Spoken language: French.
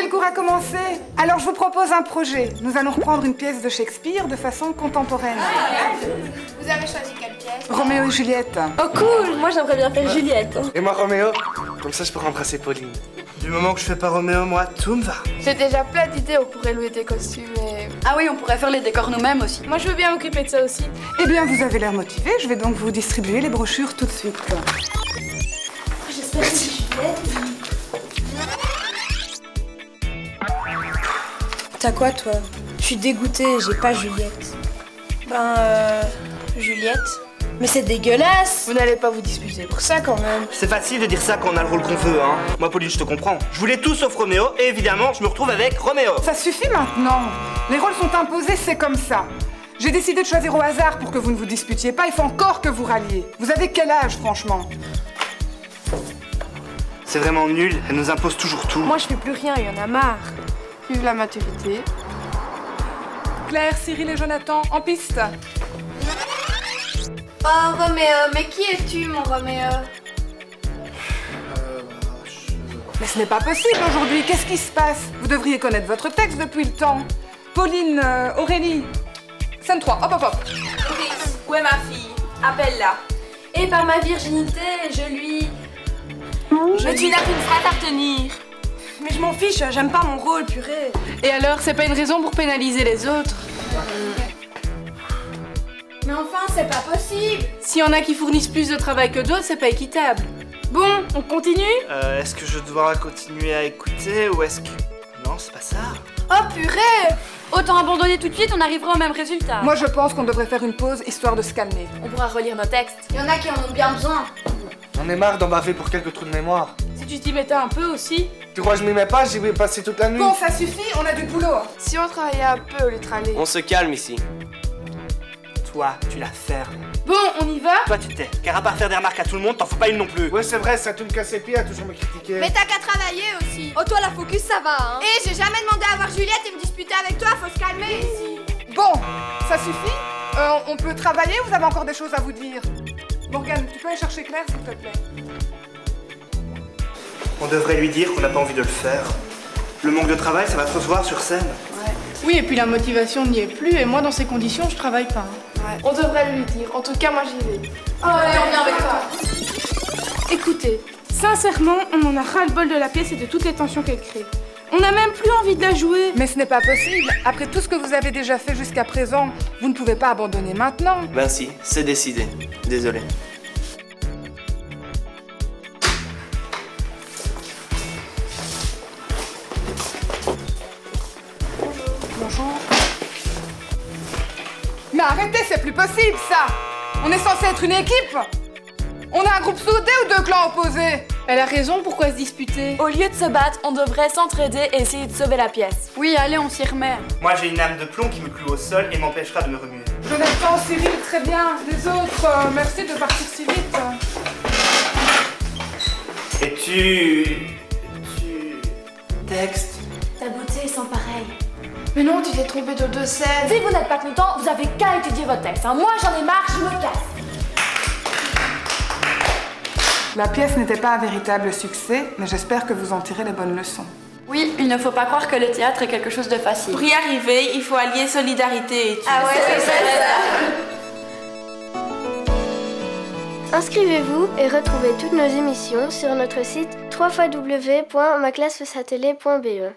le cours a commencé. Alors je vous propose un projet. Nous allons reprendre une pièce de Shakespeare de façon contemporaine. Vous avez choisi quelle pièce? Roméo et Juliette. Oh cool, moi j'aimerais bien faire Juliette. Et moi Roméo, comme ça je peux remplacer Pauline. Du moment que je fais pas Roméo, moi, tout me va. J'ai déjà plein d'idées, on pourrait louer des costumes et... Ah oui, on pourrait faire les décors nous-mêmes aussi. Moi je veux bien m'occuper de ça aussi. Eh bien, vous avez l'air motivé. Je vais donc vous distribuer les brochures tout de suite. J'espère que c'est Juliette. T'as quoi, toi? Je suis dégoûtée, j'ai pas Juliette. Juliette? Mais c'est dégueulasse! Vous n'allez pas vous disputer pour ça quand même. C'est facile de dire ça quand on a le rôle qu'on veut, hein. Moi, Pauline, je te comprends. Je voulais tout sauf Roméo, et évidemment, je me retrouve avec Roméo. Ça suffit maintenant. Les rôles sont imposés, c'est comme ça. J'ai décidé de choisir au hasard pour que vous ne vous disputiez pas. Il faut encore que vous ralliez. Vous avez quel âge, franchement? C'est vraiment nul, elle nous impose toujours tout. Moi je fais plus rien, il y en a marre. Vive la maturité. Claire, Cyril et Jonathan, en piste. Oh Roméo, mais qui es-tu mon Roméo? Mais ce n'est pas possible aujourd'hui. Qu'est-ce qui se passe? Vous devriez connaître votre texte depuis le temps. Pauline, Aurélie. Scène 3, hop, hop, hop. Maurice, où est ma fille? Appelle-la. Et par ma virginité, je lui... Mais tu n'as qu'une phrase à retenir. Mais je m'en fiche, j'aime pas mon rôle, purée. Et alors, c'est pas une raison pour pénaliser les autres? Mais enfin, c'est pas possible. S'il y en a qui fournissent plus de travail que d'autres, c'est pas équitable. Bon, on continue? Est-ce que je dois continuer à écouter, ou est-ce que... Non, c'est pas ça. Oh purée! Autant abandonner tout de suite, on arrivera au même résultat. Moi, je pense qu'on devrait faire une pause, histoire de se calmer. On pourra relire nos textes. Il y en a qui en ont bien besoin. J'en ai marre d'en baver pour quelques trous de mémoire. Si tu t'y mettais un peu aussi. Tu crois que je m'y mets pas? J'y vais passer toute la nuit. Bon, ça suffit, on a du boulot. Si on travaillait un peu au lieu de râler. On se calme ici. Toi, tu la fermes. Bon, on y va? Toi, tu t'es. Car à part faire des remarques à tout le monde, t'en fous pas une non plus. Ouais, c'est vrai, ça te me casse les pieds à toujours me critiquer. Mais t'as qu'à travailler aussi. Oh toi la focus ça va hein. Et j'ai jamais demandé à voir Juliette et me disputer avec toi, faut se calmer ici. Bon, ça suffit. On peut travailler, vous avez encore des choses à vous dire. Morgane, tu peux aller chercher Claire, s'il te plaît? On devrait lui dire qu'on n'a pas envie de le faire. Le manque de travail, ça va se recevoir sur scène. Oui, et puis la motivation n'y est plus, et moi dans ces conditions, je travaille pas. Ouais. On devrait lui dire, en tout cas moi j'y vais. Oh allez, on vient avec toi. Écoutez, sincèrement, on en a ras-le-bol de la pièce et de toutes les tensions qu'elle crée. On n'a même plus envie de la jouer. Mais ce n'est pas possible. Après tout ce que vous avez déjà fait jusqu'à présent, vous ne pouvez pas abandonner maintenant. Ben si, c'est décidé. Désolé. Bonjour. Mais arrêtez, c'est plus possible ça. On est censé être une équipe. On a un groupe soudé ou deux clans opposés? Elle a raison, pourquoi se disputer? Au lieu de se battre, on devrait s'entraider et essayer de sauver la pièce. Oui, allez, on s'y remet. Moi, j'ai une âme de plomb qui me cloue au sol et m'empêchera de me remuer. Jonathan, Cyril, très bien. Les autres, merci de partir si vite. Et tu... Texte. Ta beauté est sans pareil. Mais non, tu t'es trompé de deux scènes. Si vous n'êtes pas content, vous avez qu'à étudier votre texte. Hein. Moi j'en ai marre, je me casse. La pièce n'était pas un véritable succès, mais j'espère que vous en tirez les bonnes leçons. Oui, il ne faut pas croire que le théâtre est quelque chose de facile. Pour y arriver, il faut allier solidarité et études. Ah ouais, c'est ça. Inscrivez-vous et retrouvez toutes nos émissions sur notre site www.maclassefsatellé.be.